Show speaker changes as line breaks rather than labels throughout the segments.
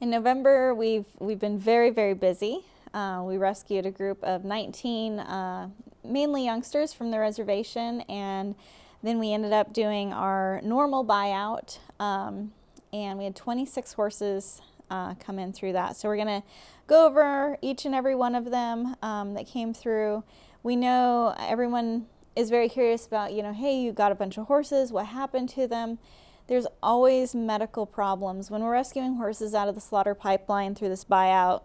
In November, we've been very, very busy. We rescued a group of 19, mainly youngsters from the reservation, and then we ended up doing our normal buyout, and we had 26 horses come in through that. So we're going to go over each and every one of them that came through. We know everyone is very curious about, you know, hey, you got a bunch of horses, what happened to them? There's always medical problems. When we're rescuing horses out of the slaughter pipeline through this buyout,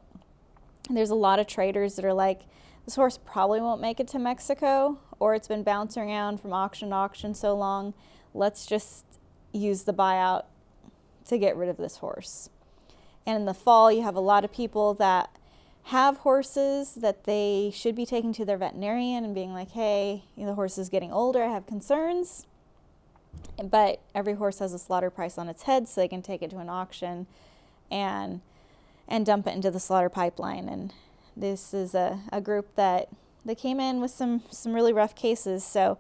there's a lot of traders that are like, this horse probably won't make it to Mexico, or it's been bouncing around from auction to auction so long, let's just use the buyout to get rid of this horse. And in the fall, you have a lot of people that have horses that they should be taking to their veterinarian and being like, hey, you know, the horse is getting older, I have concerns. But every horse has a slaughter price on its head, so they can take it to an auction and dump it into the slaughter pipeline. And this is a group that they came in with some really rough cases. So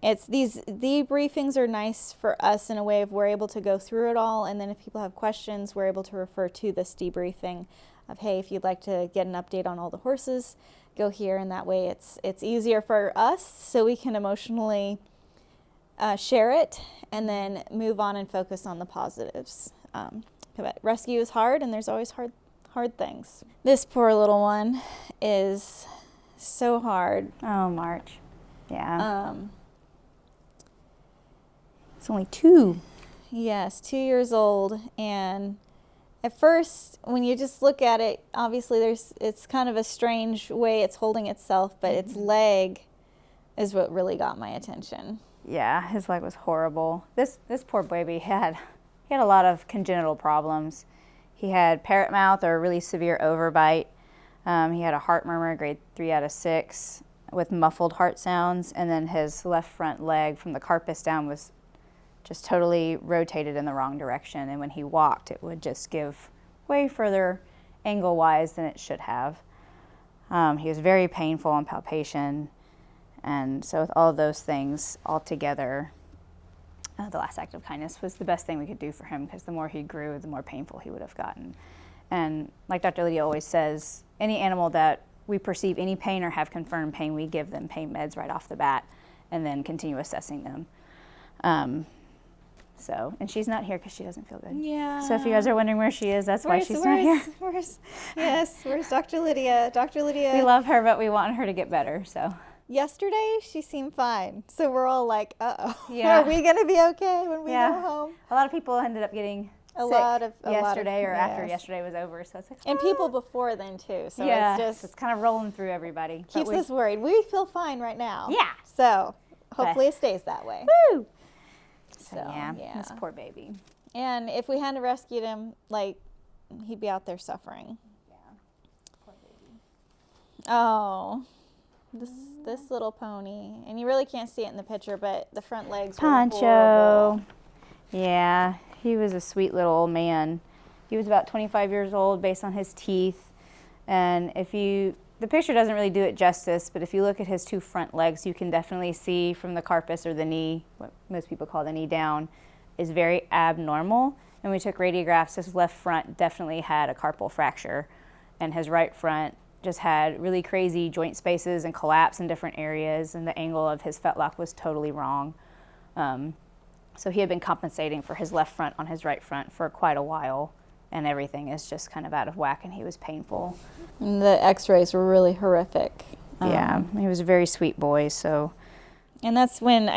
it's these debriefings are nice for us in a way of we're able to go through it all, and then if people have questions, we're able to refer to this debriefing of, hey, if you'd like to get an update on all the horses, go here, and that way it's easier for us so we can emotionally share it and then move on and focus on the positives. But rescue is hard, and there's always hard things. This poor little one is so hard.
Oh, March. Yeah. It's only 2.
Yes, 2 years old, and at first, when you just look at it, obviously it's kind of a strange way it's holding itself, but its leg is what really got my attention.
Yeah, his leg was horrible. This poor baby had a lot of congenital problems. He had parrot mouth, or a really severe overbite. He had a heart murmur, grade 3 out of 6, with muffled heart sounds, and then his left front leg from the carpus down was just totally rotated in the wrong direction, and when he walked, it would just give way further angle-wise than it should have. He was very painful on palpation, and so with all of those things all together, the last act of kindness was the best thing we could do for him, because the more he grew, the more painful he would have gotten. And like Dr. Lydia always says, any animal that we perceive any pain or have confirmed pain, we give them pain meds right off the bat and then continue assessing them. And she's not here because she doesn't feel good.
Yeah.
So if you guys are wondering where she is, that's why she's not here.
Where's Dr. Lydia? Dr. Lydia.
We love her, but we want her to get better, so.
Yesterday, she seemed fine. So we're all like, uh-oh.
Yeah.
Are we going to be okay when we go home?
A lot of people ended up getting sick yesterday or after yesterday was over. So it's like,
and people before then, too. So
it's kind of rolling through everybody.
Keeps us worried. We feel fine right now.
Yeah.
So hopefully it stays that way.
Woo! So, this poor baby.
And if we hadn't rescued him, like, he'd be out there suffering.
Yeah. Poor baby.
Oh. This little pony, and you really can't see it in the picture, but the front legs
Poncho.
were horrible.
Yeah, he was a sweet little old man. He was about 25 years old based on his teeth, and the picture doesn't really do it justice, but if you look at his 2 front legs, you can definitely see from the carpus, or the knee, what most people call the knee down, is very abnormal. And we took radiographs. His left front definitely had a carpal fracture, and his right front just had really crazy joint spaces and collapse in different areas, and the angle of his fetlock was totally wrong. So he had been compensating for his left front on his right front for quite a while, and everything is just kind of out of whack, and he was painful.
And the x-rays were really horrific.
Yeah, he was a very sweet boy, so. And
that's when,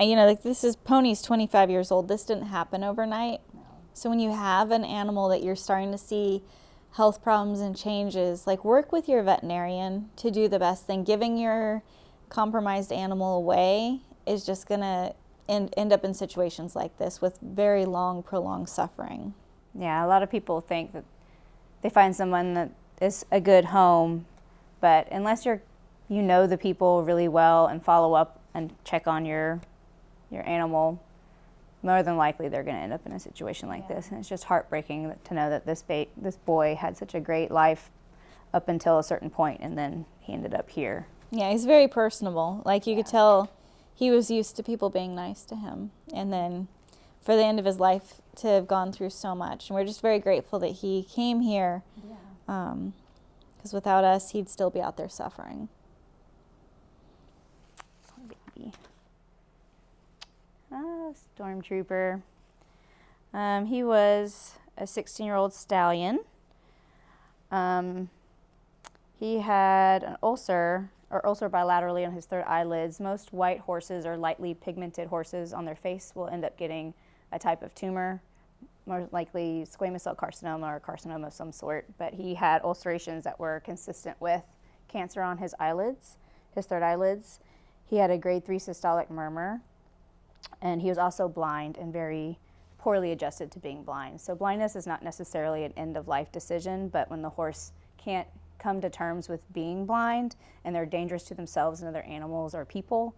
Pony's 25 years old. This didn't happen overnight. No. So when you have an animal that you're starting to see health problems and changes, like, work with your veterinarian to do the best thing. Giving your compromised animal away is just going to end up in situations like this with very long, prolonged suffering.
Yeah, a lot of people think that they find someone that is a good home, but unless you know the people really well and follow up and check on your animal, more than likely they're going to end up in a situation like this. And it's just heartbreaking to know that this boy had such a great life up until a certain point, and then he ended up here.
Yeah, he's very personable. Like, you could tell he was used to people being nice to him. And then for the end of his life, to have gone through so much. And we're just very grateful that he came here, because without us, he'd still be out there suffering.
Baby. Stormtrooper. He was a 16-year-old stallion. He had an ulcer bilaterally on his third eyelids. Most white horses or lightly pigmented horses on their face will end up getting a type of tumor, more likely squamous cell carcinoma or carcinoma of some sort. But he had ulcerations that were consistent with cancer on his eyelids, his third eyelids. He had a grade 3 systolic murmur, and he was also blind and very poorly adjusted to being blind. So blindness is not necessarily an end-of-life decision, but when the horse can't come to terms with being blind and they're dangerous to themselves and other animals or people,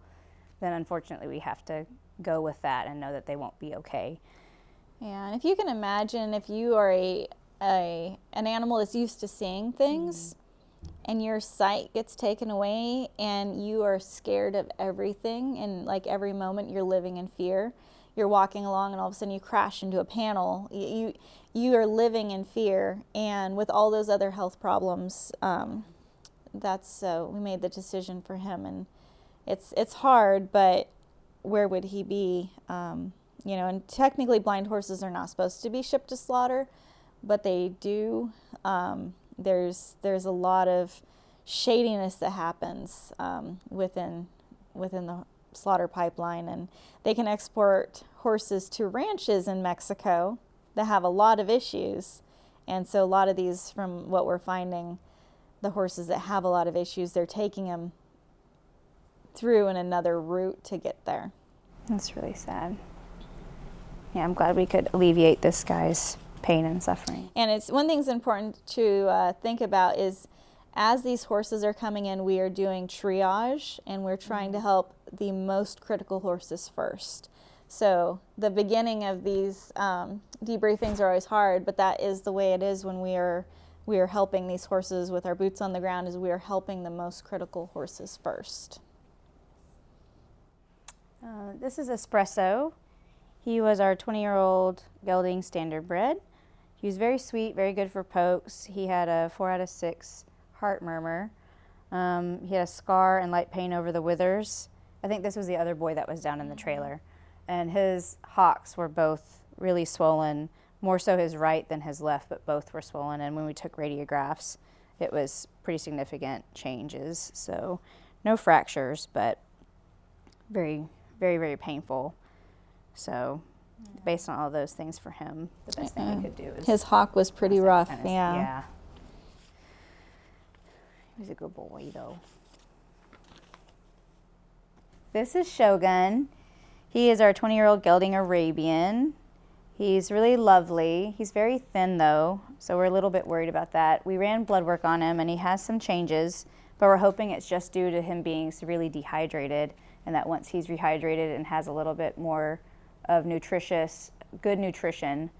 then unfortunately we have to go with that and know that they won't be okay.
Yeah, and if you can imagine, if you are an animal that's used to seeing things, and your sight gets taken away and you are scared of everything, and like every moment you're living in fear. You're walking along and all of a sudden you crash into a panel. You are living in fear, and with all those other health problems, we made the decision for him, and it's hard, but where would he be? And technically blind horses are not supposed to be shipped to slaughter, but they do. There's a lot of shadiness that happens within the slaughter pipeline, and they can export horses to ranches in Mexico that have a lot of issues. And so a lot of these, from what we're finding, the horses that have a lot of issues, they're taking them through in another route to get there.
That's really sad. Yeah, I'm glad we could alleviate this guy's pain and suffering.
And it's one thing's important to think about is, as these horses are coming in, we are doing triage, and we're trying to help the most critical horses first. So the beginning of these debriefings are always hard, but that is the way it is when we are helping these horses with our boots on the ground, is we are helping the most critical horses first.
This is Espresso. He was our 20-year-old gelding standardbred. He was very sweet, very good for pokes. He had a 4 out of 6 heart murmur. He had a scar and light pain over the withers. I think this was the other boy that was down in the trailer. And his hocks were both really swollen, more so his right than his left, but both were swollen. And when we took radiographs, it was pretty significant changes. So no fractures, but very, very, very painful. So based on all those things for him, the best thing we could do is...
His hock was pretty rough, yeah.
He was a good boy, though. This is Shogun. He is our 20-year-old gelding Arabian. He's really lovely. He's very thin, though, so we're a little bit worried about that. We ran blood work on him, and he has some changes, but we're hoping it's just due to him being severely dehydrated, and that once he's rehydrated and has a little bit more of good nutrition,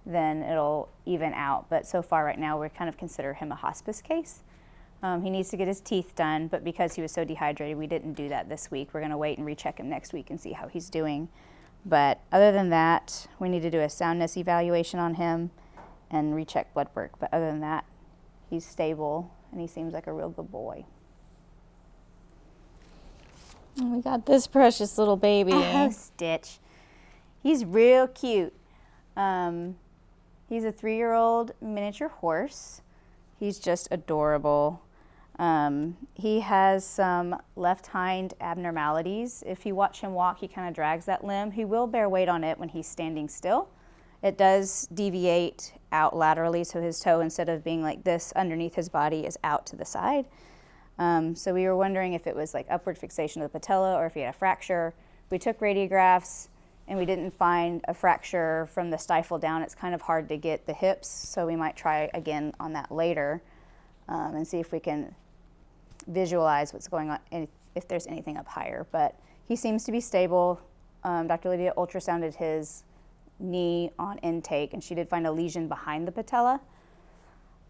then it'll even out. But so far right now, we kind of consider him a hospice case. He needs to get his teeth done, but because he was so dehydrated, we didn't do that this week. We're going to wait and recheck him next week and see how he's doing. But other than that, we need to do a soundness evaluation on him and recheck blood work. But other than that, he's stable, and he seems like a real good boy.
And we got this precious little baby.
Oh, Stitch. He's real cute. He's a 3-year-old miniature horse. He's just adorable. He has some left hind abnormalities. If you watch him walk, he kind of drags that limb. He will bear weight on it when he's standing still. It does deviate out laterally, so his toe, instead of being like this underneath his body, is out to the side. So we were wondering if it was like upward fixation of the patella or if he had a fracture. We took radiographs, and we didn't find a fracture from the stifle down. It's kind of hard to get the hips, so we might try again on that later and see if we can visualize what's going on and if there's anything up higher. But he seems to be stable. Dr. Lydia ultrasounded his knee on intake, and she did find a lesion behind the patella.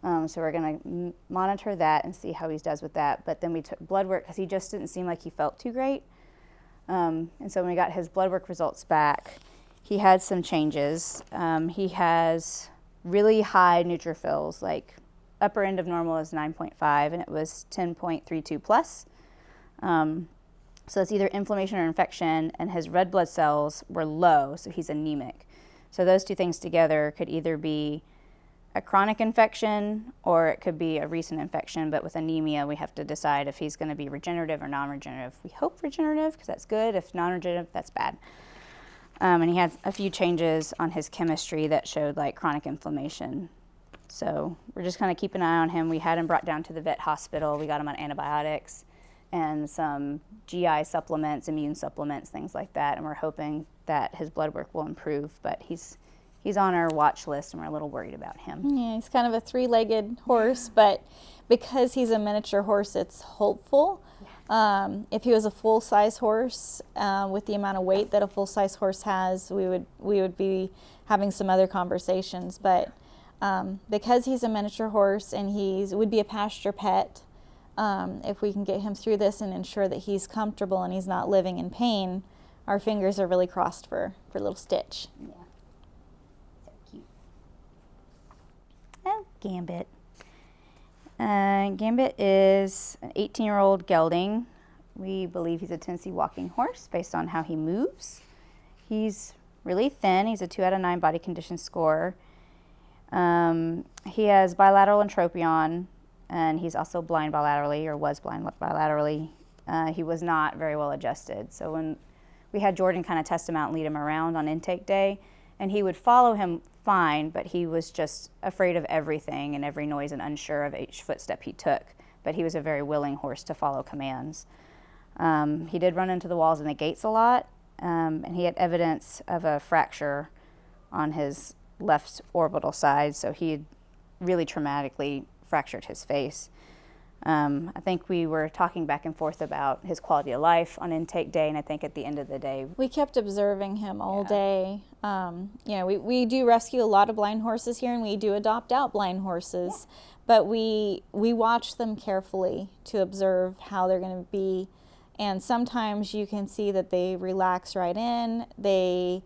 So we're going to monitor that and see how he does with that. But then we took blood work because he just didn't seem like he felt too great. And so when we got his blood work results back, he had some changes. He has really high neutrophils, like upper end of normal is 9.5 and it was 10.32 plus. So it's either inflammation or infection, and his red blood cells were low, so he's anemic. So those two things together could either be a chronic infection or it could be a recent infection, but with anemia we have to decide if he's going to be regenerative or non-regenerative. We hope regenerative because that's good. If non-regenerative, that's bad. And he had a few changes on his chemistry that showed like chronic inflammation. So we're just kind of keeping an eye on him. We had him brought down to the vet hospital. We got him on antibiotics and some GI supplements, immune supplements, things like that. And we're hoping that his blood work will improve, but he's on our watch list and we're a little worried about him.
Yeah, he's kind of a three-legged horse, but because he's a miniature horse, it's hopeful. If he was a full-size horse, with the amount of weight that a full-size horse has, we would be having some other conversations. But because he's a miniature horse and would be a pasture pet, if we can get him through this and ensure that he's comfortable and he's not living in pain, our fingers are really crossed for little Stitch.
Yeah. So cute. Oh, Gambit. Gambit is an 18-year-old gelding. We believe he's a Tennessee walking horse based on how he moves. He's really thin. He's a 2 out of 9 body condition score. He has bilateral entropion, and he's also blind bilaterally, or was blind bilaterally. He was not very well adjusted. So when we had Jordan kind of test him out and lead him around on intake day, and he would follow him fine, but he was just afraid of everything and every noise and unsure of each footstep he took. But he was a very willing horse to follow commands. He did run into the walls and the gates a lot, and he had evidence of a fracture on his left orbital side, so he had really traumatically fractured his face. I think we were talking back and forth about his quality of life on intake day, and I think at the end of the day,
we kept observing him all day. We do rescue a lot of blind horses here, and we do adopt out blind horses, but we watch them carefully to observe how they're going to be, and sometimes you can see that they relax right in. They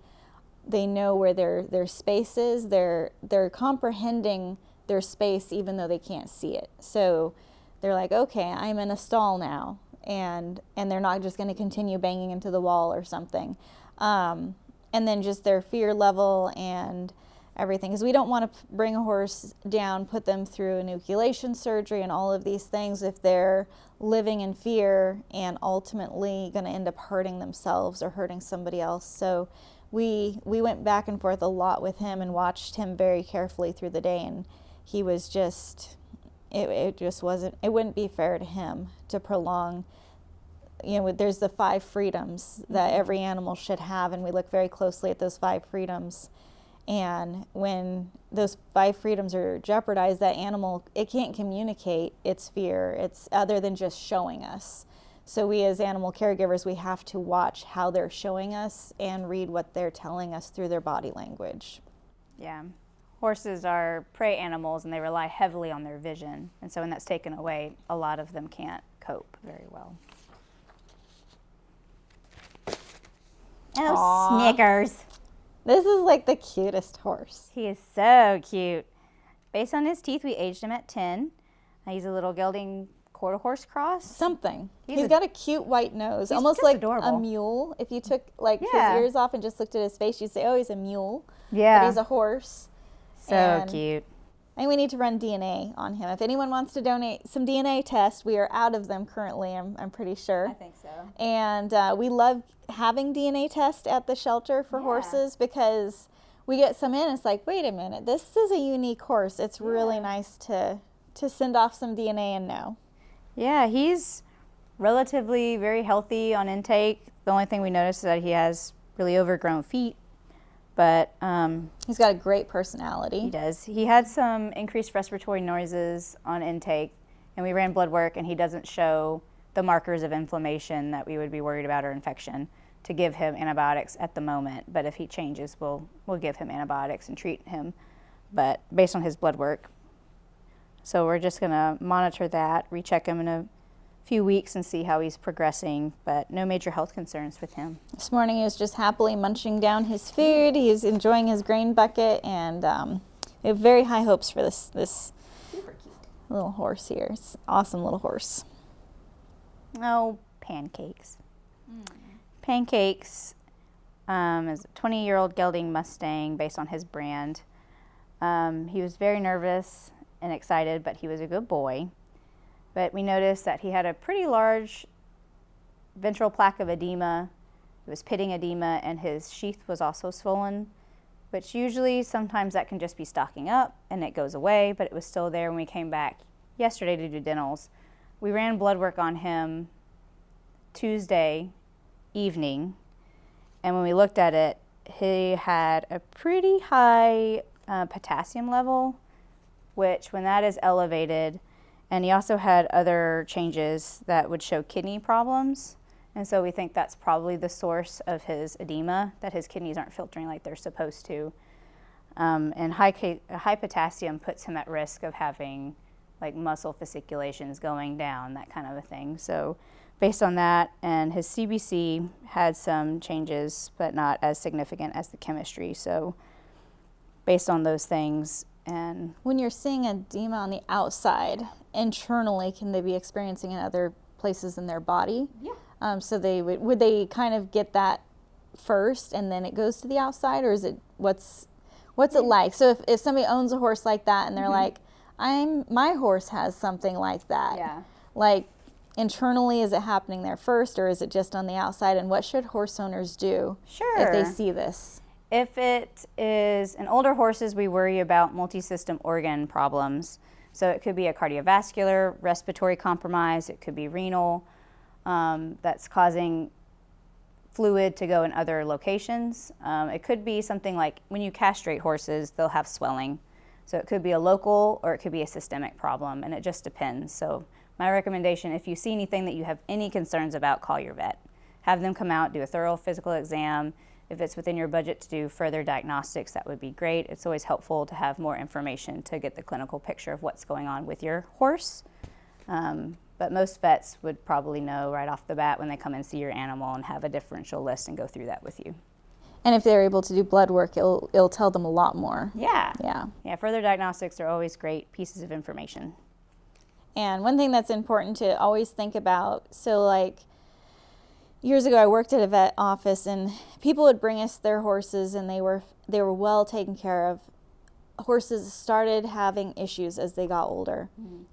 know where their space is. They're comprehending their space even though they can't see it. So they're like, okay, I'm in a stall now, and they're not just going to continue banging into the wall or something. And then just their fear level and everything, because we don't want to bring a horse down, put them through inoculation surgery and all of these things if they're living in fear and ultimately going to end up hurting themselves or hurting somebody else. So we went back and forth a lot with him and watched him very carefully through the day, and he was just... It just wasn't, it wouldn't be fair to him to prolong, there's the 5 freedoms that every animal should have, and we look very closely at those 5 freedoms. And when those 5 freedoms are jeopardized, that animal, it can't communicate its fear. It's other than just showing us. So we as animal caregivers, we have to watch how they're showing us and read what they're telling us through their body language.
Yeah. Horses are prey animals and they rely heavily on their vision. And so when that's taken away, a lot of them can't cope very well. Oh,
Aww.
Snickers.
This is like the cutest horse.
He is so cute. Based on his teeth, we aged him at 10. He's a little gelding quarter horse cross.
Something. He's got a cute white nose,
he's
almost
just
like
adorable.
a mule. If you took his ears off and just looked at his face, you'd say, oh, he's a mule.
Yeah.
But he's a horse.
So cute.
And we need to run DNA on him. If anyone wants to donate some DNA tests, we are out of them currently, I'm pretty sure.
I think so.
And we love having DNA tests at the shelter for horses, because we get some in, it's like, wait a minute, this is a unique horse. It's really nice to send off some DNA and know. Yeah,
he's relatively very healthy on intake. The only thing we noticed is that he has really overgrown feet. But
he's got a great personality.
He does. He had some increased respiratory noises on intake, and we ran blood work, and he doesn't show the markers of inflammation that we would be worried about or infection to give him antibiotics at the moment. But if he changes, we'll give him antibiotics and treat him, but based on his blood work. So we're just going to monitor that, recheck him in a few weeks and see how he's progressing, but no major health concerns with him.
This morning he was just happily munching down his food. He's enjoying his grain bucket, and we have very high hopes for this
Super cute.
little horse here. It's an awesome little horse.
Oh, Pancakes. Pancakes is a 20-year-old gelding Mustang based on his brand. He was very nervous and excited, but he was a good boy. But we noticed that he had a pretty large ventral plaque of edema. It was pitting edema, and his sheath was also swollen, which usually sometimes that can just be stocking up and it goes away, but it was still there when we came back yesterday to do dentals. We ran blood work on him Tuesday evening, and when we looked at it, he had a pretty high potassium level, which when that is elevated, and he also had other changes that would show kidney problems. And so we think that's probably the source of his edema, that his kidneys aren't filtering like they're supposed to. And high potassium puts him at risk of having like muscle fasciculations going down, that kind of a thing. So based on that, and his CBC had some changes, but not as significant as the chemistry. So based on those things, and
When you're seeing edema on the outside, internally, can they be experiencing in other places in their body?
Yeah.
So they would they kind of get that first and then it goes to the outside, or is it what's it like? So if somebody owns a horse like that and they're like, my horse has something like that.
yeah.
Like internally, is it happening there first, or is it just on the outside? And what should horse owners do
Sure.
if they see this?
If it is in older horses, we worry about multi-system organ problems. So it could be a cardiovascular, respiratory compromise, it could be renal, that's causing fluid to go in other locations. It could be something like when you castrate horses, they'll have swelling. So it could be a local or it could be a systemic problem, and it just depends. So my recommendation, if you see anything that you have any concerns about, call your vet. Have them come out, do a thorough physical exam. If it's within your budget to do further diagnostics, that would be great. It's always helpful to have more information to get the clinical picture of what's going on with your horse. But most vets would probably know right off the bat when they come and see your animal and have a differential list and go through that with you.
And if they're able to do blood work, it'll tell them a lot more.
Yeah.
Yeah.
Yeah, further diagnostics are always great pieces of information.
And one thing that's important to always think about, so like years ago I worked at a vet office and people would bring us their horses and they were well taken care of. Horses started having issues as they got older.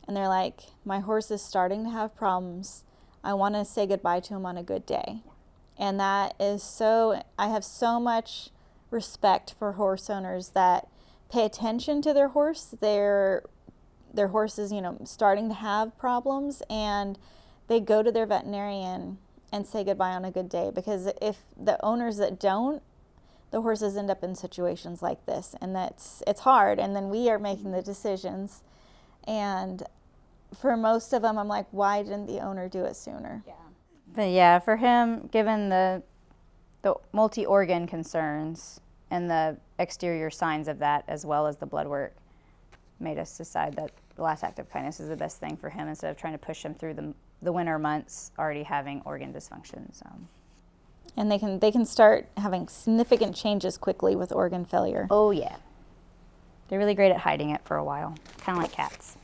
And they're like, my horse is starting to have problems. I want to say goodbye to him on a good day. And that is so, I have so much respect for horse owners that pay attention to their horse. Their horse is, starting to have problems, and they go to their veterinarian and say goodbye on a good day. Because if the owners that don't, the horses end up in situations like this, and it's hard. And then we are making the decisions, and for most of them, I'm like, why didn't the owner do it sooner?
Yeah. But yeah, for him, given the multi-organ concerns and the exterior signs of that, as well as the blood work, made us decide that the last act of kindness is the best thing for him instead of trying to push him through the winter months already having organ dysfunction. So.
And they can start having significant changes quickly with organ failure.
Oh yeah. They're really great at hiding it for a while, kind of like cats.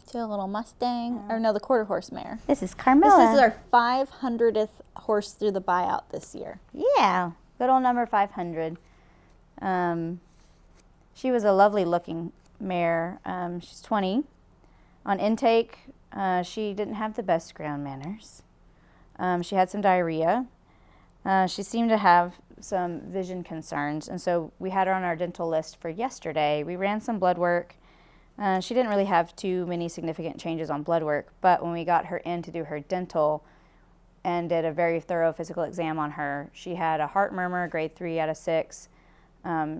To a little Mustang, or no, the quarter horse mare.
This is Carmela.
This is our 500th horse through the buyout this year.
Yeah, good old number 500. She was a lovely looking mare. She's 20. On intake, she didn't have the best ground manners. She had some diarrhea. She seemed to have some vision concerns, and so we had her on our dental list for yesterday. We ran some blood work. She didn't really have too many significant changes on blood work, but when we got her in to do her dental and did a very thorough physical exam on her, she had a heart murmur, grade 3 out of 6.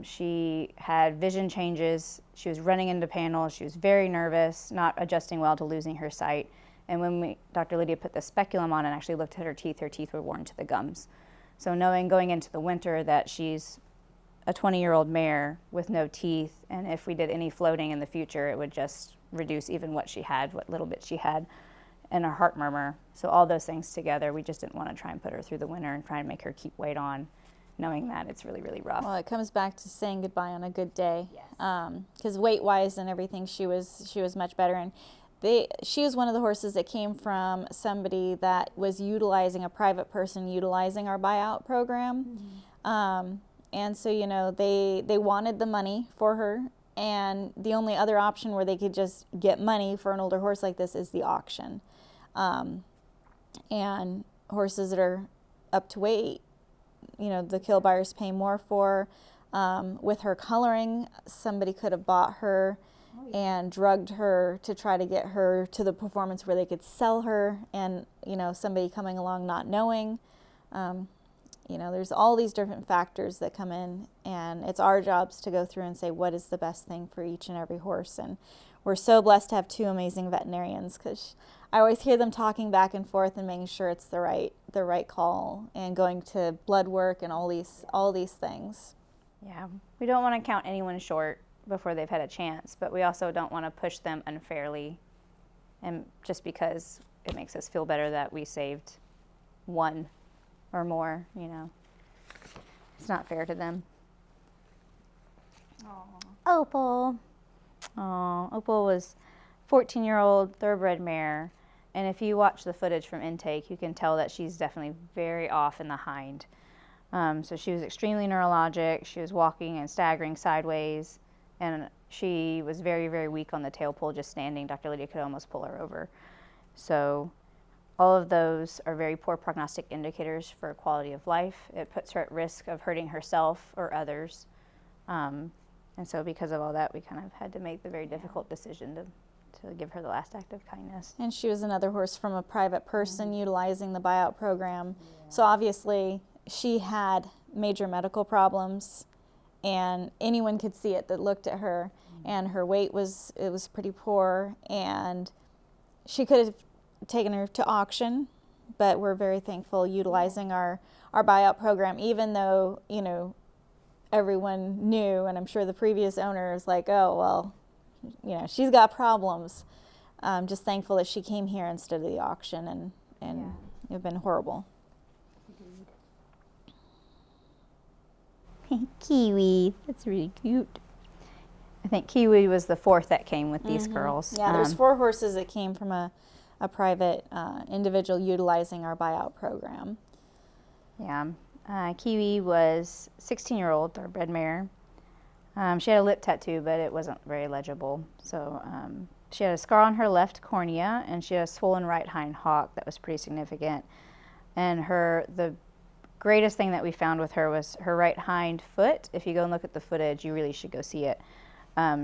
She had vision changes. She was running into panels. She was very nervous, not adjusting well to losing her sight. And when Dr. Lydia put the speculum on and actually looked at her teeth were worn to the gums. So knowing going into the winter that she's a 20-year-old mare with no teeth, and if we did any floating in the future, it would just reduce even what little bit she had. and a heart murmur. So all those things together, we just didn't want to try and put her through the winter and try and make her keep weight on, knowing that it's really, really rough.
Well, it comes back to saying goodbye on a good day.
Yes.
Because weight-wise and everything, she was much better. And she was one of the horses that came from somebody that was utilizing, a private person utilizing our buyout program. And so, you know, they wanted the money for her. And the only other option where they could just get money for an older horse like this is the auction. And horses that are up to weight, you know, the kill buyers pay more for. With her coloring, somebody could have bought her and drugged her to try to get her to the performance where they could sell her, and, you know, somebody coming along not knowing. You know, there's all these different factors that come in, and it's our jobs to go through and say what is the best thing for each and every horse. And we're so blessed to have two amazing veterinarians, because I always hear them talking back and forth and making sure it's the right call, and going to blood work and all these things.
Yeah, we don't want to count anyone short before they've had a chance, but we also don't want to push them unfairly, and just because it makes us feel better that we saved one or more, you know. It's not fair to them. Opal. Opal was 14-year-old thoroughbred mare, and if you watch the footage from intake, you can tell that she's definitely very off in the hind. So she was extremely neurologic. She was walking and staggering sideways, and she was very, very weak on the tail pull, just standing. Dr. Lydia could almost pull her over. So all of those are very poor prognostic indicators for quality of life. It puts her at risk of hurting herself or others. And so because of all that, we kind of had to make the very difficult decision to give her the last act of kindness.
And she was another horse from a private person utilizing the buyout program. So obviously she had major medical problems, and anyone could see it that looked at her. And her weight was pretty poor, and she could have taken her to auction, but we're very thankful utilizing our buyout program, even though, you know, everyone knew, and I'm sure the previous owner is like, oh, well, you know, she's got problems. Just thankful that she came here instead of the auction, and it's been horrible.
Kiwi, that's really cute. I think Kiwi was the fourth that came with these girls.
Yeah, there's 4 horses that came from a private individual utilizing our buyout program.
Yeah, Kiwi was 16-year-old thoroughbred mare. She had a lip tattoo, but it wasn't very legible. So she had a scar on her left cornea, and she had a swollen right hind hock that was pretty significant. And the greatest thing that we found with her was her right hind foot. If you go and look at the footage, you really should go see it.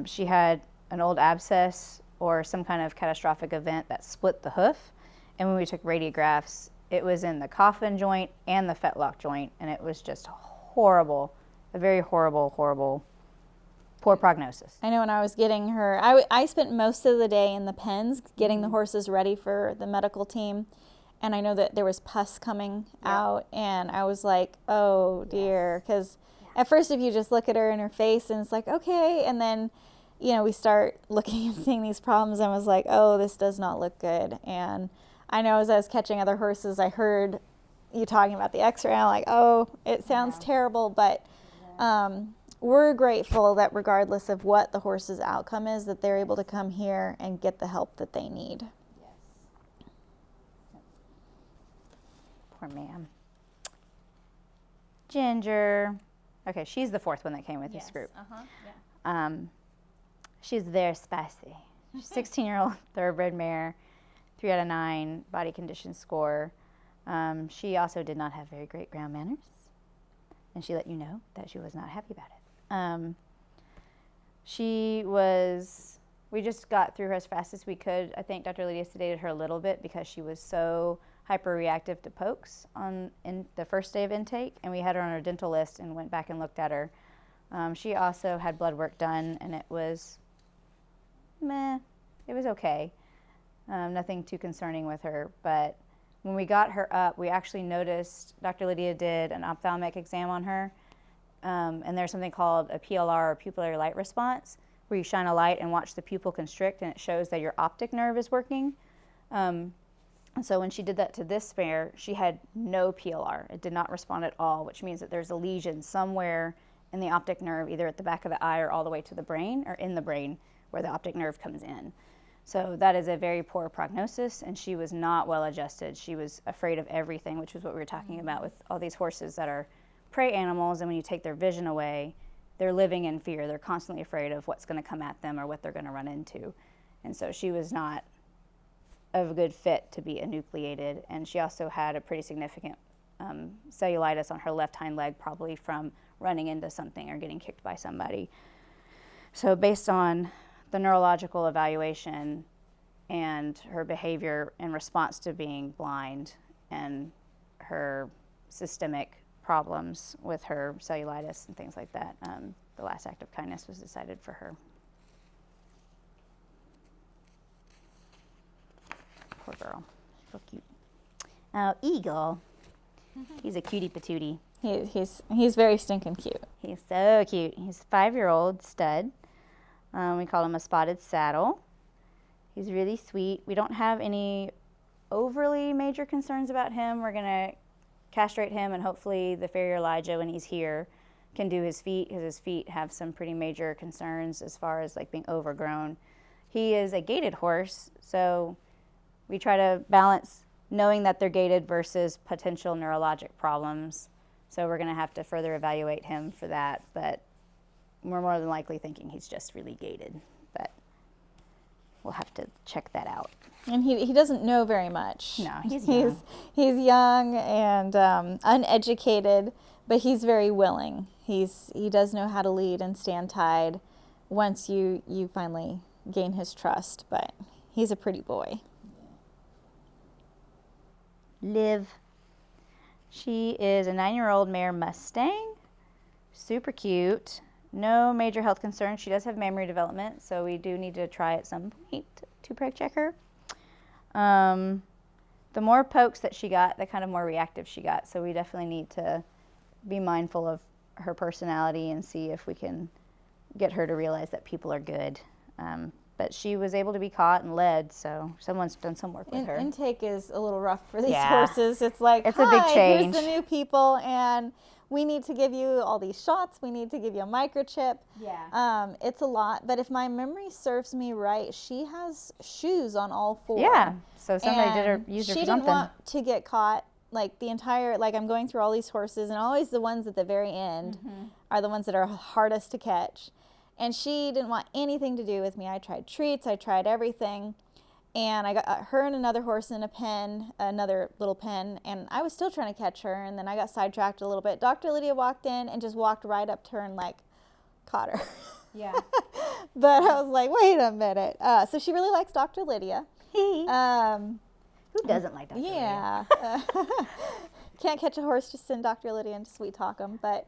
She had an old abscess or some kind of catastrophic event that split the hoof. And when we took radiographs, it was in the coffin joint and the fetlock joint, and it was just horrible, a very horrible, horrible, poor prognosis.
I know when I was getting her, I spent most of the day in the pens getting the horses ready for the medical team. And I know that there was pus coming out, and I was like, oh dear, because at first if you just look at her in her face and it's like, okay, and then, you know, we start looking and seeing these problems, and I was like, oh, this does not look good. And I know as I was catching other horses, I heard you talking about the x-ray, and I'm like, oh, it sounds terrible, but we're grateful that regardless of what the horse's outcome is, that they're able to come here and get the help that they need.
Poor ma'am. Ginger. Okay, she's the 4th one that came with this group. She's very spicy. She's 16-year-old thoroughbred mare, 3 out of 9 body condition score. She also did not have very great ground manners, and she let you know that she was not happy about it. We just got through her as fast as we could. I think Dr. Lydia sedated her a little bit because she was so hyperreactive to pokes in the first day of intake, and we had her on our dental list and went back and looked at her. She also had blood work done, and it was meh. It was okay. Nothing too concerning with her, but when we got her up, we actually noticed Dr. Lydia did an ophthalmic exam on her, and there's something called a PLR, or pupillary light response, where you shine a light and watch the pupil constrict, and it shows that your optic nerve is working. So when she did that to this mare, she had no PLR. It did not respond at all, which means that there's a lesion somewhere in the optic nerve, either at the back of the eye or all the way to the brain, or in the brain where the optic nerve comes in. So that is a very poor prognosis, and she was not well adjusted. She was afraid of everything, which is what we were talking about with all these horses that are prey animals, and when you take their vision away, they're living in fear. They're constantly afraid of what's going to come at them or what they're going to run into. And so she was not a good fit to be enucleated, and she also had a pretty significant cellulitis on her left hind leg, probably from running into something or getting kicked by somebody. So based on the neurological evaluation and her behavior in response to being blind and her systemic problems with her cellulitis and things like that, the last act of kindness was decided for her. Poor girl. So cute. Eagle. He's a cutie patootie.
He's very stinking cute.
He's so cute. He's a 5-year-old stud. We call him a spotted saddle. He's really sweet. We don't have any overly major concerns about him. We're going to castrate him, and hopefully the farrier Elijah, when he's here, can do his feet, because his feet have some pretty major concerns as far as like being overgrown. He is a gaited horse, so we try to balance knowing that they're gaited versus potential neurologic problems. So we're going to have to further evaluate him for that, but we're more than likely thinking he's just really gaited, but we'll have to check that out.
And he doesn't know very much.
No, he's young.
He's young and uneducated, but he's very willing. He does know how to lead and stand tied once you finally gain his trust, but he's a pretty boy.
Liv. She is a 9-year-old mare Mustang. Super cute. No major health concerns. She does have mammary development, so we do need to try at some point to preg check her. The more pokes that she got, the kind of more reactive she got, so we definitely need to be mindful of her personality and see if we can get her to realize that people are good. But she was able to be caught and led, so someone's done some work with her.
Intake is a little rough for these horses. It's like,
it's a big change.
Here's the new people, and we need to give you all these shots. We need to give you a microchip.
Yeah.
It's a lot, but if my memory serves me right, she has shoes on all 4.
Yeah, so somebody used her for something.
She didn't want to get caught. Like the entire, like I'm going through all these horses, and always the ones at the very end are the ones that are hardest to catch. And she didn't want anything to do with me. I tried treats, I tried everything. And I got her and another horse in a pen, another little pen, and I was still trying to catch her, and then I got sidetracked a little bit. Dr. Lydia walked in and just walked right up to her and like caught her.
Yeah.
But I was like, wait a minute. So she really likes Dr. Lydia.
Who doesn't like Dr. Lydia?
Yeah. Can't catch a horse, just send Dr. Lydia and sweet talk him. But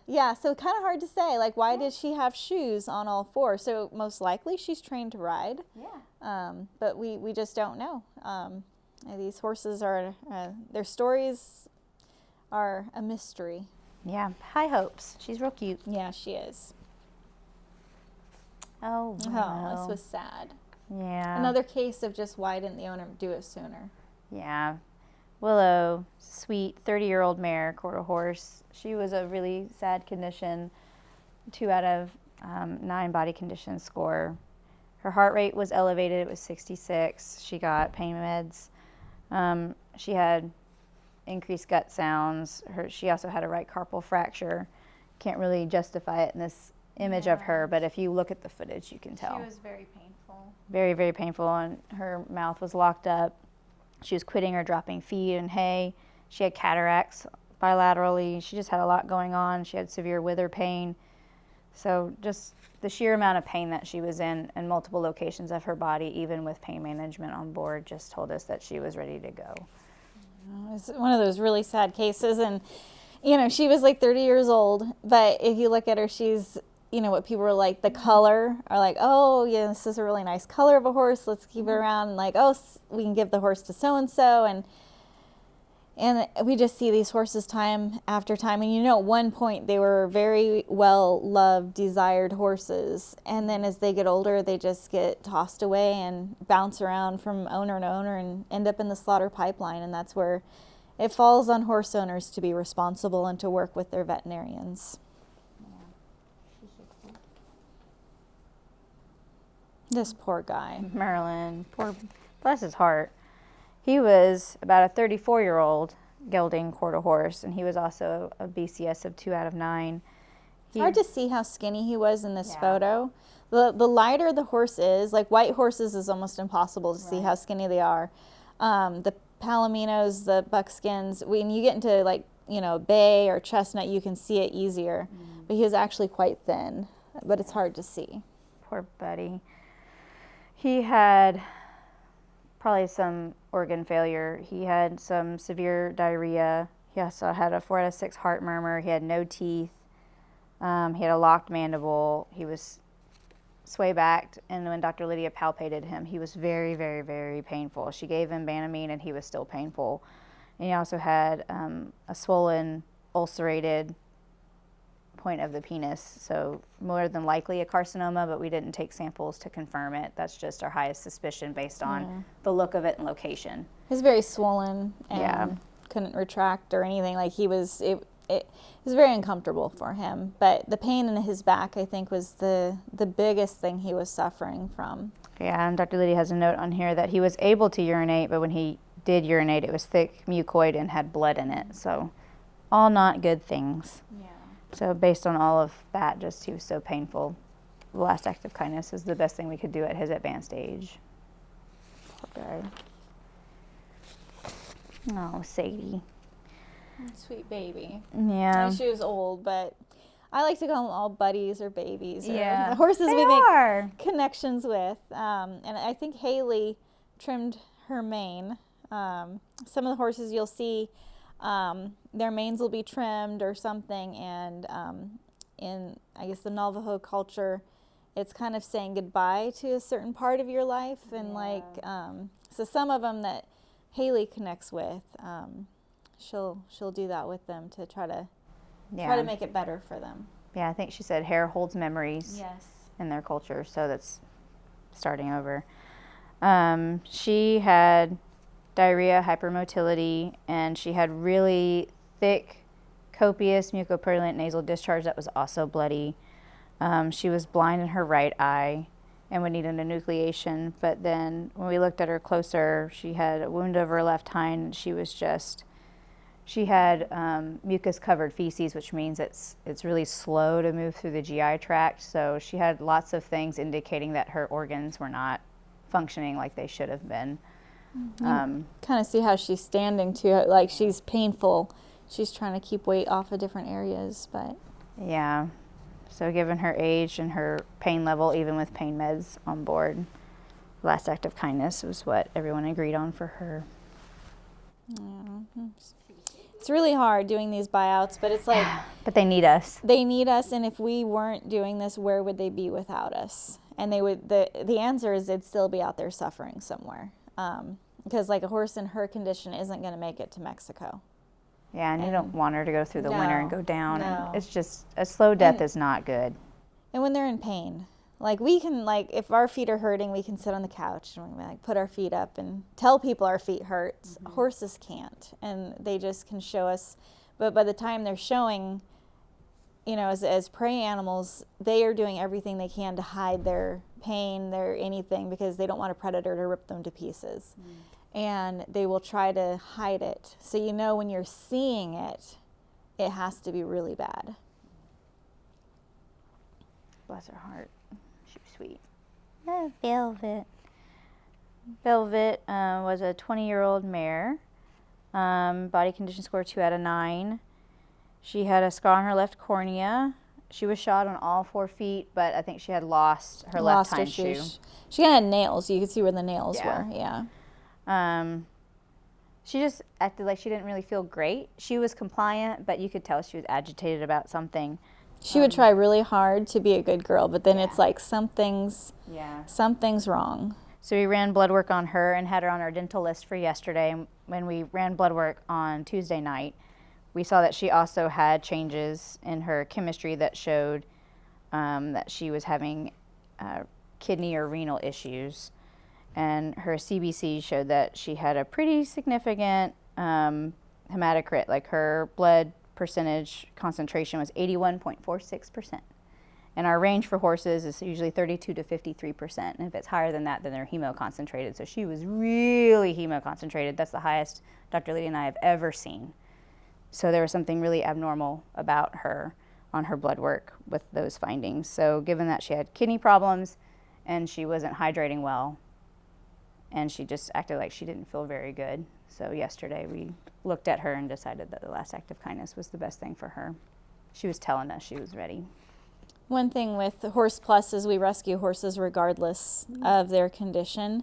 yeah, so kind of hard to say, like, why did she have shoes on all 4? So most likely she's trained to ride.
Yeah.
But we just don't know. These horses are, their stories are a mystery.
Yeah, high hopes. She's real cute.
Yeah, she is.
Oh, wow.
Oh, this was sad.
Yeah.
Another case of just why didn't the owner do it sooner?
Yeah. Willow, sweet 30-year-old mare, quarter horse. She was a really sad condition, 2 out of 9 body condition score. Her heart rate was elevated. It was 66. She got pain meds. She had increased gut sounds. She also had a right carpal fracture. Can't really justify it in this image of her, but if you look at the footage, you can tell.
She was very painful.
Very, very painful, and her mouth was locked up. She was quitting or dropping feed and hay. She had cataracts bilaterally. She just had a lot going on. She had severe wither pain. So just the sheer amount of pain that she was in multiple locations of her body, even with pain management on board, just told us that she was ready to go.
It's one of those really sad cases, and you know, she was like 30 years old, but if you look at her, she's, you know, what people are like, the color are like, oh yeah, this is a really nice color of a horse, let's keep it around, and like, oh, we can give the horse to so-and-so, And we just see these horses time after time. And at one point they were very well loved, desired horses. And then as they get older, they just get tossed away and bounce around from owner to owner and end up in the slaughter pipeline. And that's where it falls on horse owners to be responsible and to work with their veterinarians. This poor guy.
Marlin, poor, bless his heart. He was about a 34-year-old gelding quarter horse, and he was also a BCS of 2 out of 9.
Hard to see how skinny he was in this photo. The lighter the horse is, like white horses is almost impossible to see how skinny they are. The palominos, the buckskins, when you get into like, bay or chestnut, you can see it easier. But he was actually quite thin, but it's hard to see.
Poor buddy. He had probably some organ failure. He had some severe diarrhea. He also had a 4 out of 6 heart murmur. He had no teeth. He had a locked mandible. He was sway-backed, and when Dr. Lydia palpated him, he was very, very, very painful. She gave him Banamine, and he was still painful. And he also had a swollen, ulcerated point of the penis, so more than likely a carcinoma, but we didn't take samples to confirm it. That's just our highest suspicion based on the look of it and location.
He was very swollen and couldn't retract or anything. Like it was very uncomfortable for him, but the pain in his back, I think, was the biggest thing he was suffering from.
Yeah, and Dr. Lydia has a note on here that he was able to urinate, but when he did urinate, it was thick, mucoid, and had blood in it, so all not good things. Yeah. So based on all of that, just he was so painful. The last act of kindness is the best thing we could do at his advanced age. Poor guy. Oh, Sadie.
Sweet baby.
Yeah.
I mean, she was old, but I like to call them all buddies or babies. Or
Yeah.
the horses
They
we
are.
make connections with. And I think Haley trimmed her mane. Some of the horses you'll see, their manes will be trimmed or something, and in, I guess, the Navajo culture, it's kind of saying goodbye to a certain part of your life, and so some of them that Haley connects with, she'll do that with them to try to make it better for them.
Yeah, I think she said hair holds memories.
Yes.
In their culture, so that's starting over. She had diarrhea, hypermotility, and she had really thick, copious mucopurulent nasal discharge that was also bloody. She was blind in her right eye and would need an enucleation, but then when we looked at her closer, she had a wound over her left hind. She had mucus-covered feces, which means it's really slow to move through the GI tract, so she had lots of things indicating that her organs were not functioning like they should have been.
Kind of see how she's standing too, like she's painful. She's trying to keep weight off of different areas, but
yeah. So given her age and her pain level, even with pain meds on board, last act of kindness was what everyone agreed on for her.
It's really hard doing these buyouts, but it's like
but they need us.
They need us, and if we weren't doing this, where would they be without us? And they would. The answer is they'd still be out there suffering somewhere. Because like a horse in her condition isn't going to make it to Mexico.
Yeah, and you don't want her to go through the winter and go down.
No.
And it's just, a slow death is not good.
And when they're in pain, like we can, like if our feet are hurting, we can sit on the couch and we like put our feet up and tell people our feet hurts. Mm-hmm. Horses can't, and they just can show us. But by the time they're showing, as prey animals, they are doing everything they can to hide their pain, their anything, because they don't want a predator to rip them to pieces. And they will try to hide it. So when you're seeing it, it has to be really bad.
Bless her heart. She was sweet. Oh, Velvet. Velvet was a 20-year-old mare. Body condition score 2 out of 9. She had a scar on her left cornea. She was shod on all 4 feet, but I think she had lost her left hind shoe.
She had nails. You could see where the nails were. Yeah.
She just acted like she didn't really feel great. She was compliant, but you could tell she was agitated about something.
She would try really hard to be a good girl, but then it's like something's wrong.
So we ran blood work on her and had her on our dental list for yesterday. And when we ran blood work on Tuesday night, we saw that she also had changes in her chemistry that showed that she was having kidney or renal issues. And her CBC showed that she had a pretty significant hematocrit, like her blood percentage concentration was 81.46%. And our range for horses is usually 32 to 53%. And if it's higher than that, then they're hemoconcentrated. So she was really hemoconcentrated. That's the highest Dr. Leila and I have ever seen. So there was something really abnormal about her on her blood work with those findings. So given that she had kidney problems and she wasn't hydrating well, and she just acted like she didn't feel very good. So yesterday we looked at her and decided that the last act of kindness was the best thing for her. She was telling us she was ready.
One thing with Horse Plus is we rescue horses regardless of their condition.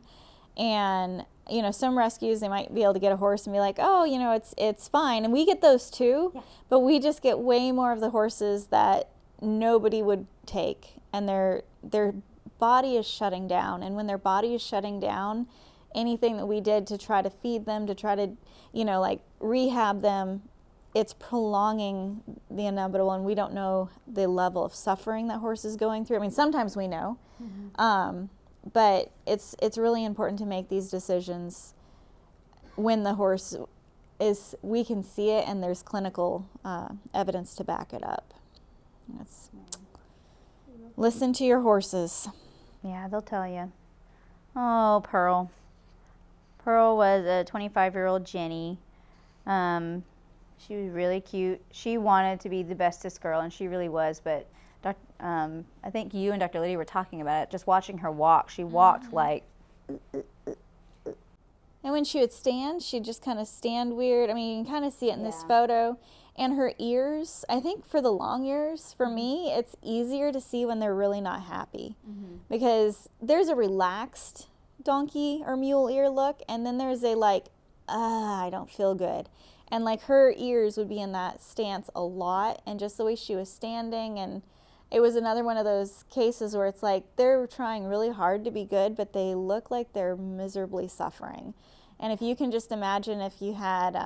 And, you know, some rescues, they might be able to get a horse and be like, oh, you know, it's fine. And we get those too, but we just get way more of the horses that nobody would take. And their body is shutting down. And when their body is shutting down, anything that we did to try to feed them, to try to, you know, like rehab them, it's prolonging the inevitable, and we don't know the level of suffering that horse is going through. I mean, sometimes we know, but it's really important to make these decisions when the horse is, we can see it and there's clinical evidence to back it up. Listen to your horses.
Yeah, they'll tell you. Oh, Pearl. Pearl was a 25-year-old Jenny. She was really cute. She wanted to be the bestest girl, and she really was, but I think you and Dr. Liddy were talking about it. Just watching her walk, she walked like...
And when she would stand, she'd just kind of stand weird. I mean, you can kind of see it in this photo. And her ears, I think for the long ears, for me, it's easier to see when they're really not happy. Because there's a relaxed donkey or mule ear look, and then there's a like, I don't feel good. And like her ears would be in that stance a lot, and just the way she was standing, and it was another one of those cases where it's like they're trying really hard to be good, but they look like they're miserably suffering. And if you can just imagine if you had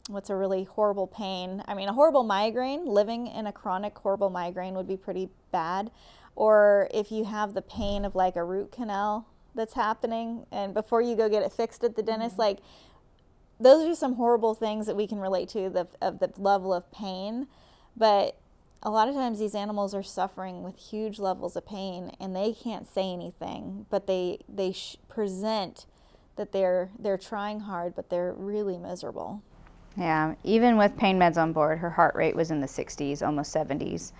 what's a really horrible pain, I mean a horrible migraine, living in a chronic horrible migraine would be pretty bad. Or if you have the pain of like a root canal that's happening, and before you go get it fixed at the dentist, like those are some horrible things that we can relate to of the level of pain. But a lot of times these animals are suffering with huge levels of pain, and they can't say anything, but they present that they're trying hard, but they're really miserable.
Yeah, even with pain meds on board, her heart rate was in the 60s, almost 70s.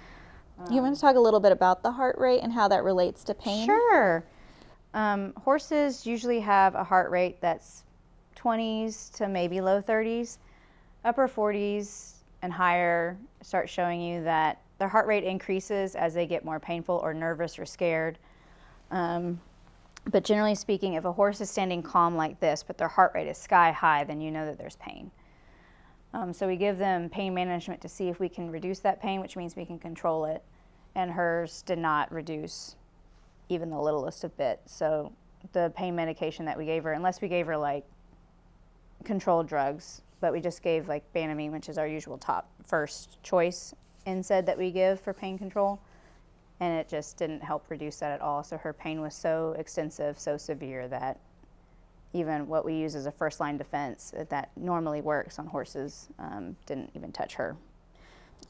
You want to talk a little bit about the heart rate and how that relates to pain?
Sure. Horses usually have a heart rate that's 20s to maybe low 30s. Upper 40s and higher start showing you that their heart rate increases as they get more painful or nervous or scared. But generally speaking, if a horse is standing calm like this, but their heart rate is sky high, then you know that there's pain. So we give them pain management to see if we can reduce that pain, which means we can control it. And hers did not reduce even the littlest of bit. So the pain medication that we gave her, unless we gave her like controlled drugs, but we just gave like Banamine, which is our usual top first choice NSAID that we give for pain control. And it just didn't help reduce that at all. So her pain was so extensive, so severe that even what we use as a first line defense that normally works on horses didn't even touch her.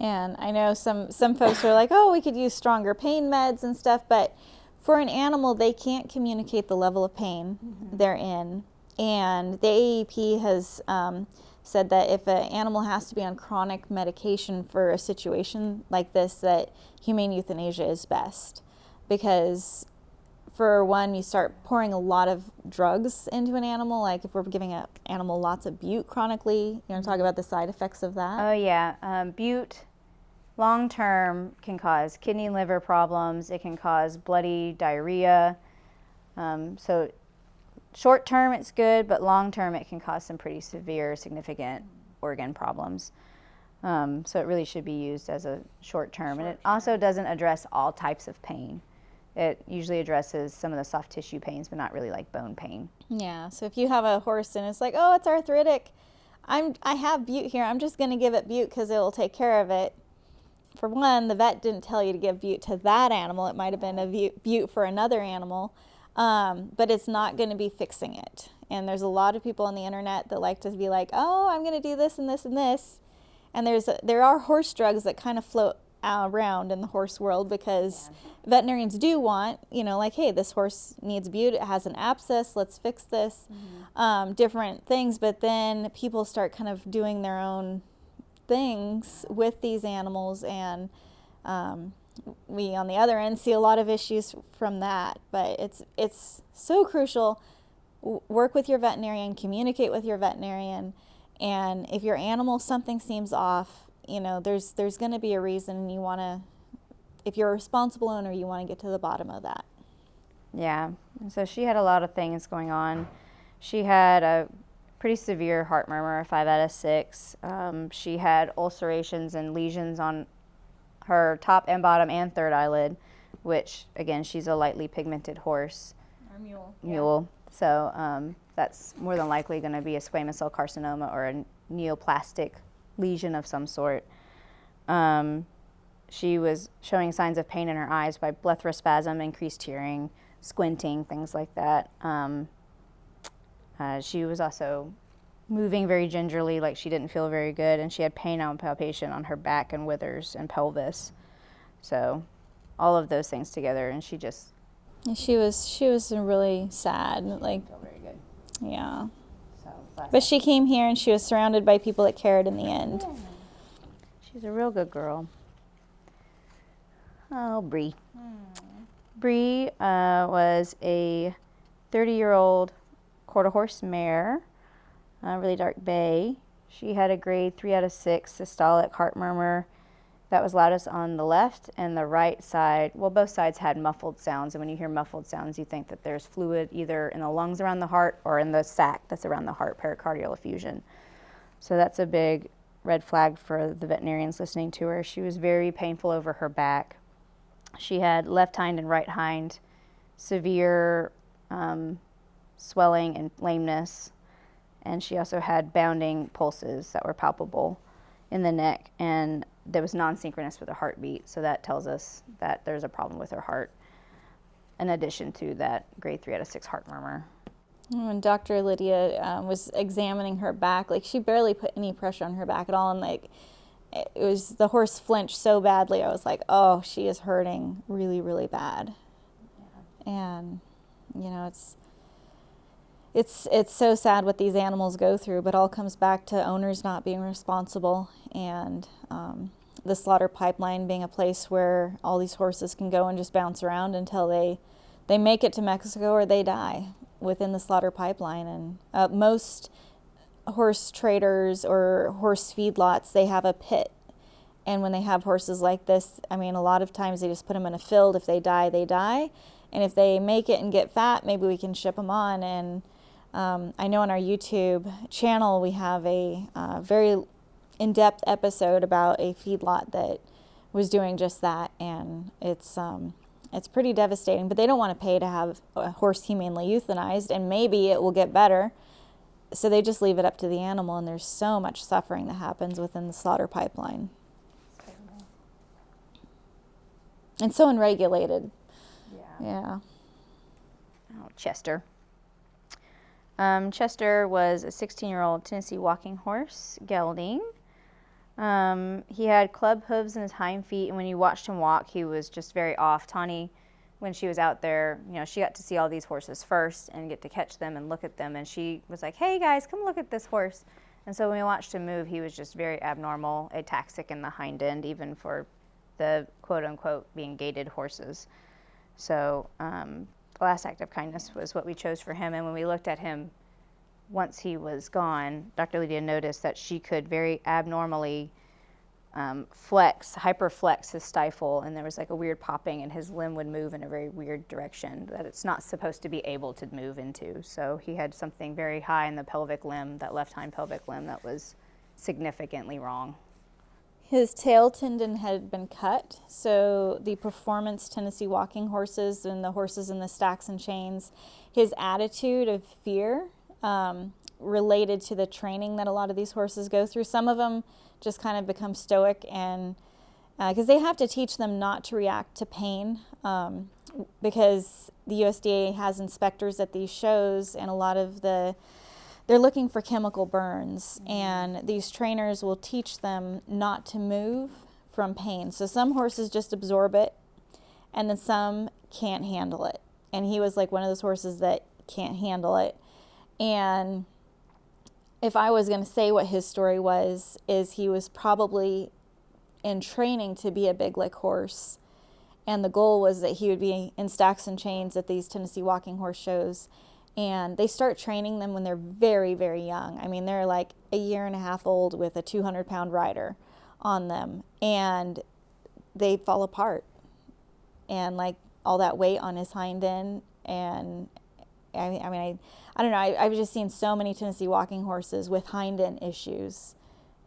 And I know some folks are like, oh, we could use stronger pain meds and stuff, but for an animal, they can't communicate the level of pain they're in. And the AEP has said that if an animal has to be on chronic medication for a situation like this, that humane euthanasia is best. Because for one, you start pouring a lot of drugs into an animal. Like if we're giving an animal lots of BUYOUT chronically, you want to talk about the side effects of that?
Oh yeah, BUYOUT long term can cause kidney and liver problems. It can cause bloody diarrhea. So short term it's good, but long term it can cause some pretty severe, significant organ problems. So it really should be used as a short term. And it also doesn't address all types of pain. It usually addresses some of the soft tissue pains, but not really like bone pain.
Yeah, so if you have a horse and it's like, oh, it's arthritic, I have BUYOUT here, I'm just going to give it BUYOUT because it will take care of it. For one, the vet didn't tell you to give BUYOUT to that animal. It might have been a BUYOUT for another animal, but it's not going to be fixing it. And there's a lot of people on the internet that like to be like, oh, I'm going to do this and this and this. And there are horse drugs that kind of float around in the horse world because veterinarians do want, like, hey, this horse needs BUYOUT, it has an abscess, let's fix this, different things. But then people start kind of doing their own things with these animals, and we on the other end see a lot of issues from that. But it's so crucial. Work with your veterinarian, communicate with your veterinarian, and if your animal, something seems off, there's going to be a reason, and you want to, if you're a responsible owner, you want to get to the bottom of that.
Yeah, and so she had a lot of things going on. She had a pretty severe heart murmur, 5 out of 6. She had ulcerations and lesions on her top and bottom and third eyelid, which, again, she's a lightly pigmented horse.
Or mule.
Mule. Yeah. So that's more than likely going to be a squamous cell carcinoma or a neoplastic lesion of some sort. She was showing signs of pain in her eyes by blepharospasm, increased tearing, squinting, things like that. She was also moving very gingerly, like she didn't feel very good, and she had pain and palpation on her back and withers and pelvis. So all of those things together, and she was
really sad. Like,
didn't feel very good.
Yeah.
So,
but she came here and she was surrounded by people that cared in the end.
Yeah. She's a real good girl. Oh, Bree. Bree was a 30-year-old quarter horse mare, really dark bay. She had a grade 3 out of 6 systolic heart murmur that was loudest on the left and the right side. Well, both sides had muffled sounds, and when you hear muffled sounds, you think that there's fluid either in the lungs around the heart or in the sac that's around the heart, pericardial effusion. So that's a big red flag for the veterinarians listening to her. She was very painful over her back. She had left hind and right hind severe swelling and lameness, and she also had bounding pulses that were palpable in the neck, and there was non-synchronous with her heartbeat, so that tells us that there's a problem with her heart, in addition to that grade 3 out of 6 heart murmur.
When Dr. Lydia was examining her back, like, she barely put any pressure on her back at all, and like, it was, the horse flinched so badly, I was like, oh, she is hurting really, really bad. Yeah. And it's so sad what these animals go through, but all comes back to owners not being responsible, and the slaughter pipeline being a place where all these horses can go and just bounce around until they make it to Mexico or they die within the slaughter pipeline. And most horse traders or horse feedlots, they have a pit. And when they have horses like this, I mean, a lot of times they just put them in a field. If they die, they die. And if they make it and get fat, maybe we can ship them on. And I know on our YouTube channel we have a very in-depth episode about a feedlot that was doing just that, and it's pretty devastating. But they don't want to pay to have a horse humanely euthanized, and maybe it will get better, so they just leave it up to the animal, and there's so much suffering that happens within the slaughter pipeline. And so unregulated. Yeah.
Oh, Chester. Chester was a 16-year-old Tennessee walking horse, gelding. He had club hooves in his hind feet, and when you watched him walk, he was just very off. Tawnee, when she was out there, she got to see all these horses first and get to catch them and look at them, and she was like, hey guys, come look at this horse. And so when we watched him move, he was just very abnormal, ataxic in the hind end, even for the quote-unquote being gaited horses. So last act of kindness was what we chose for him, and when we looked at him once he was gone, Dr. Lydia noticed that she could very abnormally hyperflex his stifle, and there was like a weird popping, and his limb would move in a very weird direction that it's not supposed to be able to move into. So he had something very high in the pelvic limb, that left hind pelvic limb, that was significantly wrong.
His tail tendon had been cut, so the performance Tennessee walking horses and the horses in the stacks and chains, his attitude of fear related to the training that a lot of these horses go through. Some of them just kind of become stoic, and because they have to teach them not to react to pain, because the USDA has inspectors at these shows, and a lot of they're looking for chemical burns, and these trainers will teach them not to move from pain. So some horses just absorb it, and then some can't handle it. And he was like one of those horses that can't handle it. And if I was going to say what his story was, is he was probably in training to be a big lick horse. And the goal was that he would be in stacks and chains at these Tennessee walking horse shows. And they start training them when they're very, very young. I mean, they're like a year and a half old with a 200-pound rider on them. And they fall apart. And like all that weight on his hind end. And I don't know. I've just seen so many Tennessee walking horses with hind end issues.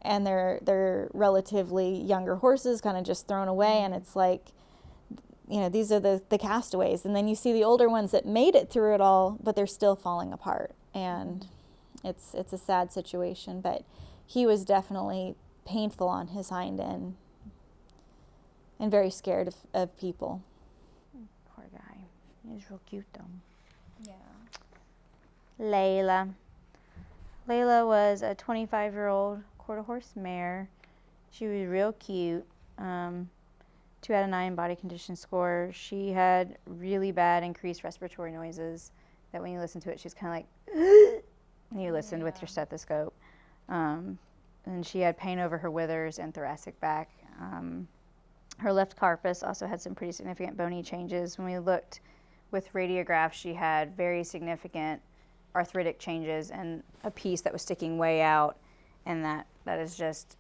And they're relatively younger horses, kind of just thrown away. And it's like, you know, these are the castaways. And then you see the older ones that made it through it all, but they're still falling apart. And it's a sad situation. But he was definitely painful on his hind end and very scared of people.
Poor guy. He's real cute, though.
Yeah.
Leila. Leila was a 25-year-old quarter horse mare. She was real cute. 2 out of 9 body condition score. She had really bad increased respiratory noises that when you listen to it, she's kind of like, and you listened with your stethoscope. And she had pain over her withers and thoracic back. Her left carpus also had some pretty significant bony changes. When we looked with radiographs, she had very significant arthritic changes and a piece that was sticking way out, and that is just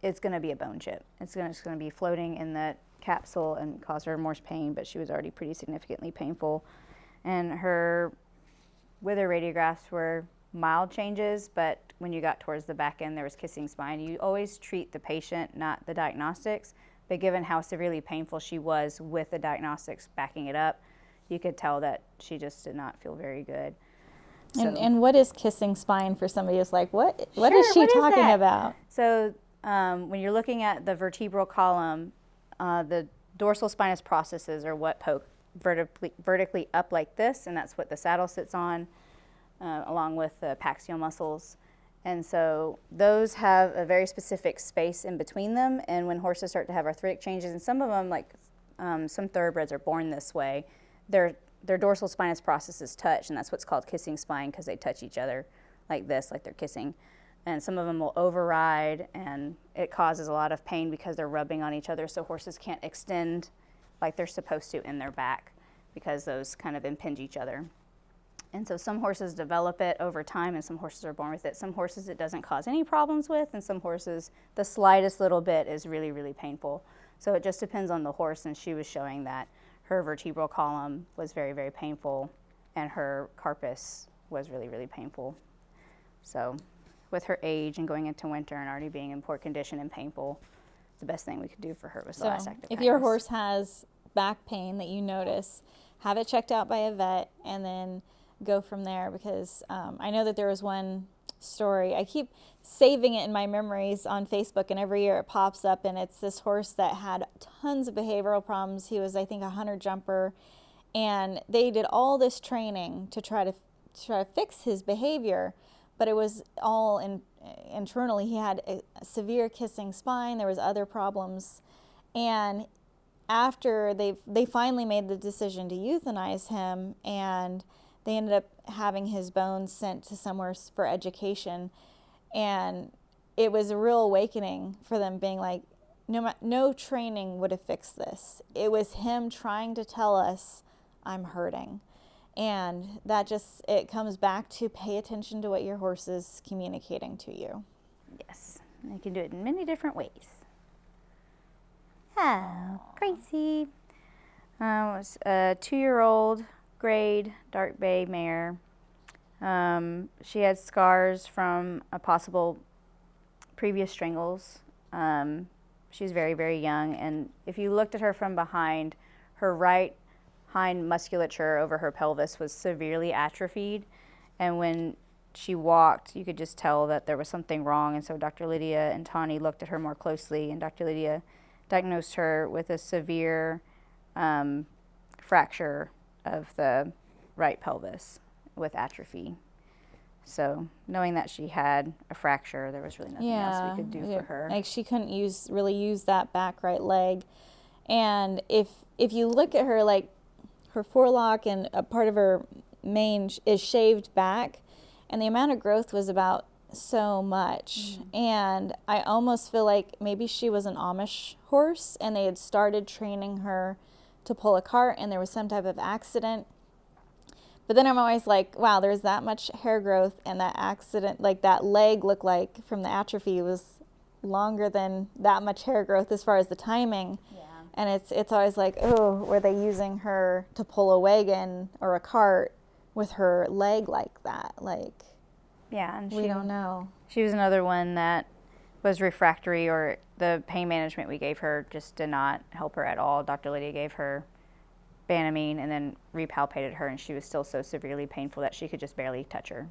it's going to be a bone chip. It's going to be floating in that capsule and cause her more pain, but she was already pretty significantly painful. And her wither radiographs were mild changes, but when you got towards the back end, there was kissing spine. You always treat the patient, not the diagnostics, but given how severely painful she was with the diagnostics backing it up, you could tell that she just did not feel very good. So,
and what is kissing spine for somebody who's like, what is she talking about?
So when you're looking at the vertebral column, the dorsal spinous processes are what poke vertically up like this, and that's what the saddle sits on, along with the paxial muscles. And so those have a very specific space in between them, and when horses start to have arthritic changes, and some of them, like some thoroughbreds are born this way, their dorsal spinous processes touch, and that's what's called kissing spine, because they touch each other like this, like they're kissing. And some of them will override, and it causes a lot of pain because they're rubbing on each other, so horses can't extend like they're supposed to in their back because those kind of impinge each other. And so some horses develop it over time, and some horses are born with it. Some horses it doesn't cause any problems with, and some horses the slightest little bit is really, really painful. So it just depends on the horse, and she was showing that her vertebral column was very, very painful, and her carpus was really, really painful. So with her age and going into winter and already being in poor condition and painful, the best thing we could do for her was the last active
if
practice.
your horse has back pain that you notice, have it checked out by a vet, and then go from there, because I know that there was one story. I keep saving it in my memories on Facebook, and every year it pops up, and it's this horse that had tons of behavioral problems. He was, I think, a hunter jumper, and they did all this training to try to fix his behavior, but it was all internally. He had a severe kissing spine. There was other problems, and after they finally made the decision to euthanize him, and they ended up having his bones sent to somewhere for education. And it was a real awakening for them, being like, no training would have fixed this. It was him trying to tell us, I'm hurting. And that it comes back to pay attention to what your horse is communicating to you.
Yes, and you can do it in many different ways. Oh, Gracey. Was a 2-year-old grade dark bay mare. She had scars from a possible previous strangles. She's very, very young, and if you looked at her from behind, her right hind musculature over her pelvis was severely atrophied, and when she walked, you could just tell that there was something wrong. And so Dr. Lydia and Tawnee looked at her more closely, and Dr. Lydia diagnosed her with a severe fracture of the right pelvis with atrophy. So knowing that she had a fracture, there was really nothing else we could do for her.
Like she couldn't really use that back right leg. And if you look at her, like her forelock and a part of her mane is shaved back, and the amount of growth was about so much. And I almost feel like maybe she was an Amish horse and they had started training her to pull a cart and there was some type of accident. But then I'm always like, wow, there's that much hair growth, and that accident, like that leg looked like from the atrophy was longer than that much hair growth as far as the timing.
Yeah.
And it's always like, oh, were they using her to pull a wagon or a cart with her leg like that? Like,
yeah, and
we don't know.
She was another one that was refractory, or the pain management we gave her just did not help her at all. Dr. Lydia gave her Banamine and then repalpated her, and she was still so severely painful that she could just barely touch her.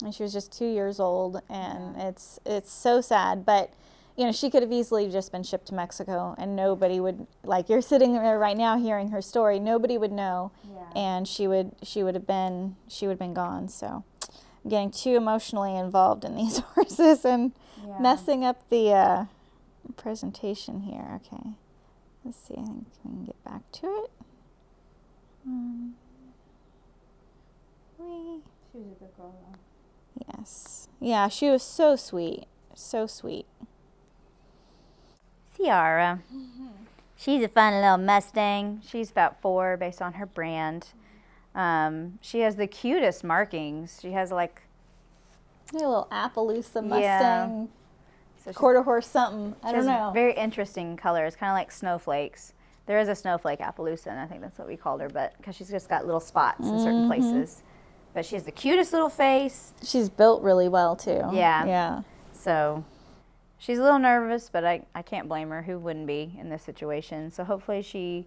And she was just 2 years old, and it's so sad. But you know, she could have easily just been shipped to Mexico, and nobody would, like you're sitting there right now hearing her story, nobody would know, and she would have been gone. So I'm getting too emotionally involved in these horses and messing up the presentation here. Okay, let's see. I think we can get back to it.
She was a good girl, though.
Yes. Yeah, she was so sweet. So sweet.
Ciara. She's a fun little Mustang. She's about 4 based on her brand. She has the cutest markings. She has like
a little Appaloosa Mustang,
so
quarter horse something. I don't know.
Very interesting colors, kind of like snowflakes. There is a snowflake Appaloosa, and I think that's what we called her, but because she's just got little spots in certain places. But she has the cutest little face.
She's built really well, too.
Yeah.
Yeah.
So she's a little nervous, but I can't blame her. Who wouldn't be in this situation? So hopefully she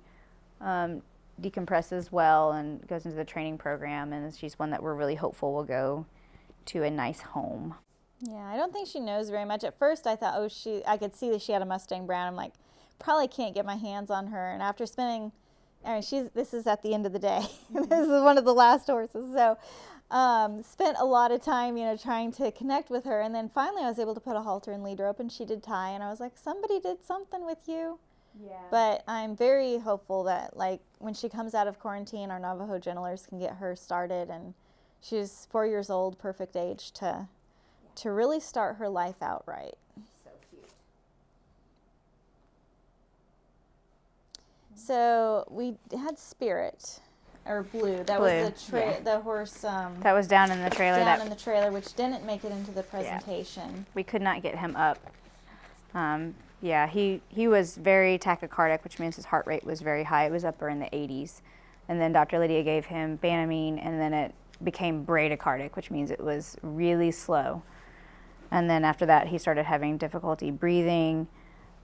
decompresses well and goes into the training program, and she's one that we're really hopeful will go to a nice home.
Yeah, I don't think she knows very much. At first, I thought, I could see that she had a Mustang Brown. I'm like, probably can't get my hands on her. And after spending, this is at the end of the day. This is one of the last horses. So spent a lot of time, trying to connect with her. And then finally I was able to put a halter and lead her up, and she did tie. And I was like, somebody did something with you. Yeah. But I'm very hopeful that, like, when she comes out of quarantine, our Navajo gentlers can get her started. And she's 4 years old, perfect age to really start her life out right.
So cute.
So we had Spirit, or Blue. That was the horse.
That was down in the trailer.
Down in the trailer, which didn't make it into the presentation.
Yeah. We could not get him up. He was very tachycardic, which means his heart rate was very high. It was upper in the 80s. And then Dr. Lydia gave him Banamine, and then it became bradycardic, which means it was really slow. And then after that, he started having difficulty breathing.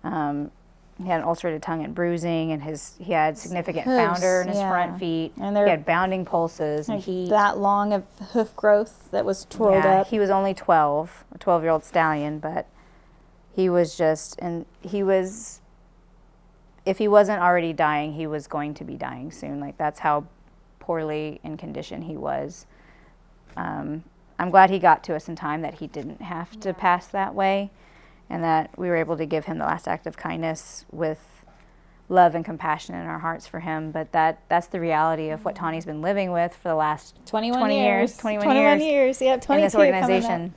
He had an ulcerated tongue and bruising, and he had significant founder in his front feet. And he had bounding pulses and heat.
That long of hoof growth that was twirled up.
He was only 12, a 12-year-old stallion, but he was just, if he wasn't already dying, he was going to be dying soon. Like, that's how poorly in condition he was. I'm glad he got to us in time, that he didn't have to pass that way, and that we were able to give him the last act of kindness with love and compassion in our hearts for him. But that's the reality of what Tawnee's been living with for the last 21 years.
21 years, yeah, 22
in this organization.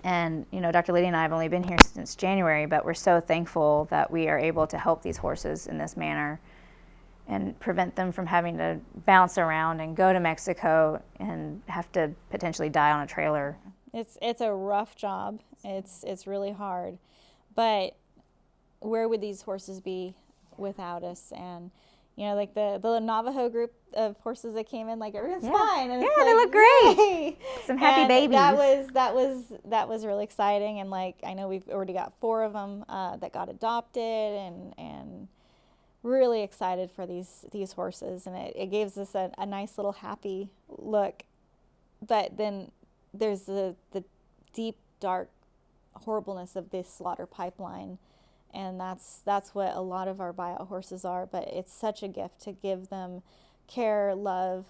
And, Dr. Lydia and I have only been here since January, but we're so thankful that we are able to help these horses in this manner and prevent them from having to bounce around and go to Mexico and have to potentially die on a trailer.
It's a rough job. It's really hard. But where would these horses be without us? And, you know, like the Navajo group of horses that came in, like everyone's
Yeah.
fine. And
Yeah,
it's
they
like,
look great.
yay!
Some happy
And
babies.
that was really exciting. And like, I know we've already got 4 of them that got adopted, and really excited for these horses. And it gives us a nice little happy look. But then there's the deep, dark horribleness of this slaughter pipeline. And that's what a lot of our buyout horses are. But it's such a gift to give them care, love.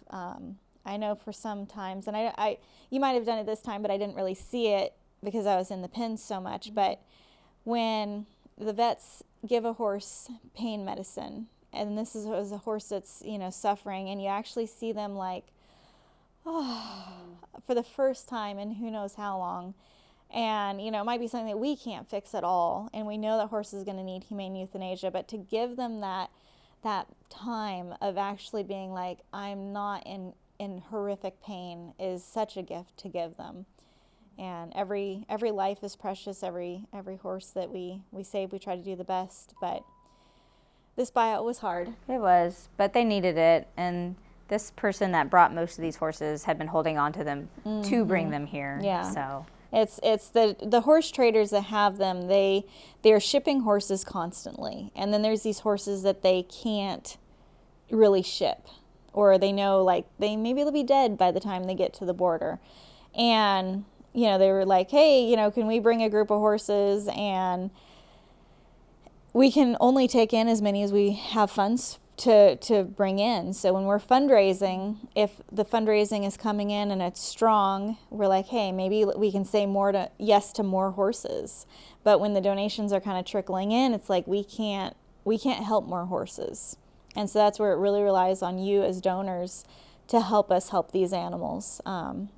I know for some times, and I you might have done it this time, but I didn't really see it because I was in the pen so much. But when the vets give a horse pain medicine, and this was a horse that's, you know, suffering, and you actually see them like, for the first time in who knows how long. And, you know, it might be something that we can't fix at all. And we know that horse is going to need humane euthanasia, but to give them that time of actually being like, I'm not in horrific pain is such a gift to give them. And every life is precious. Every horse that we save, we try to do the best. But this buyout was hard.
It was, but they needed it. And this person that brought most of these horses had been holding on to them to bring them here.
Yeah.
So
It's the horse traders that have them, they're shipping horses constantly. And then there's these horses that they can't really ship, or they know like maybe they'll be dead by the time they get to the border. And, you know, they were like, hey, you know, can we bring a group of horses, and we can only take in as many as we have funds to bring in. So when we're fundraising, if the fundraising is coming in and it's strong, we're like, hey, maybe we can say yes to more horses. But when the donations are kind of trickling in, it's like we can't help more horses. And so that's where it really relies on you as donors to help us help these animals,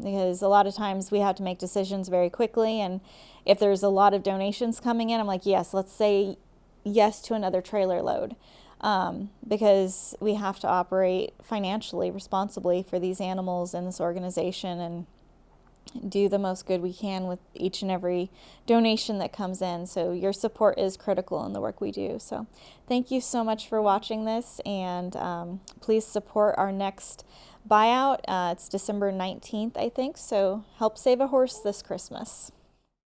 because a lot of times we have to make decisions very quickly. And if there's a lot of donations coming in, I'm like, yes, let's say yes to another trailer load. Because we have to operate financially responsibly for these animals and this organization, and do the most good we can with each and every donation that comes in. So your support is critical in the work we do. So thank you so much for watching this, and please support our next buyout. It's December 19th, I think. So help save a horse this Christmas.